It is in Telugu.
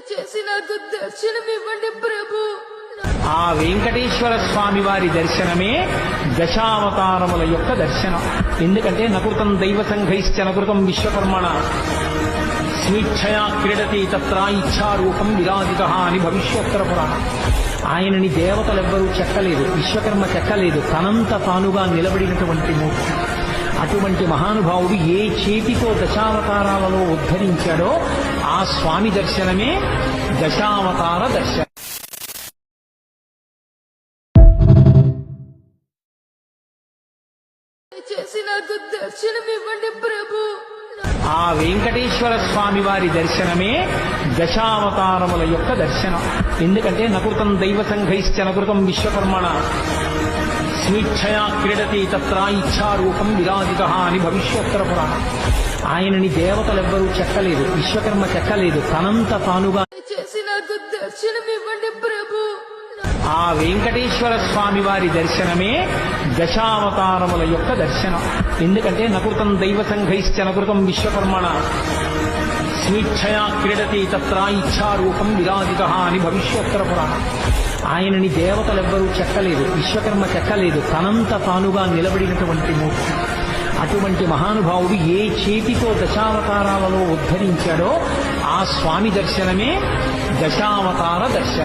దయచేసి నాకు దర్శనమివ్వండి ప్రభు. ఆ వెంకటేశ్వర స్వామి వారి దర్శనమే దశావతారముల యొక్క దర్శనం. ఎందుకంటే నకృతం దైవ సంఘైశ్చ నకృతం విశ్వకర్మణ స్వేచ్ఛయా క్రీడతి తత్ర ఇచ్ఛారూపం విరాజిత అని భవిష్యోత్తర పురాణం. ఆయనని దేవతలెవ్వరూ చెక్కలేదు, విశ్వకర్మ చెక్కలేదు, తనంత తానుగా నిలబడినటువంటి మూర్తి. అటువంటి మహానుభావుడు ఏ చేతితో దశావతారాలలో ఉద్ధరించాడో ఆ స్వామి దర్శనమే దశావతార దర్శనం. దయచేసి నాకు దర్శనమివ్వండి ప్రభు. ఆ వెంకటేశ్వర స్వామి వారి దర్శనమే దశావతారముల యొక్క దర్శనం. ఎందుకంటే నకృతం దైవ సంఘైశ్చ నకృతం విశ్వకర్మణ స్వేచ్ఛయా క్రీడతి తత్ర ఇచ్ఛారూపం విరాజిత అని భవిష్యోత్తర పురాణం. ఆయనని దేవతలెవ్వరూ చెక్కలేదు, విశ్వకర్మ చెక్కలేదు, తనంత తానుగా. దయచేసి నాకు దర్శనమివ్వండి ప్రభు. ఆ వెంకటేశ్వర స్వామి వారి దర్శనమే దశావతారముల యొక్క దర్శనం. ఎందుకంటే నకృతం దైవ సంఘైశ్చ నకృతం విశ్వకర్మణ స్వేచ్ఛయా క్రీడతి తత్ర ఇచ్ఛారూపం విరాజిత అని భవిష్యోత్తర పురాణం. ఆయనని దేవతలెవ్వరూ చెక్కలేదు, విశ్వకర్మ చెక్కలేదు, తనంత తానుగా నిలబడినటువంటి మూర్తి. అటువంటి మహానుభావుడు ఏ చేతితో దశావతారాలలో ఉద్ధరించాడో ఆ స్వామి దర్శనమే దశావతార దర్శనం.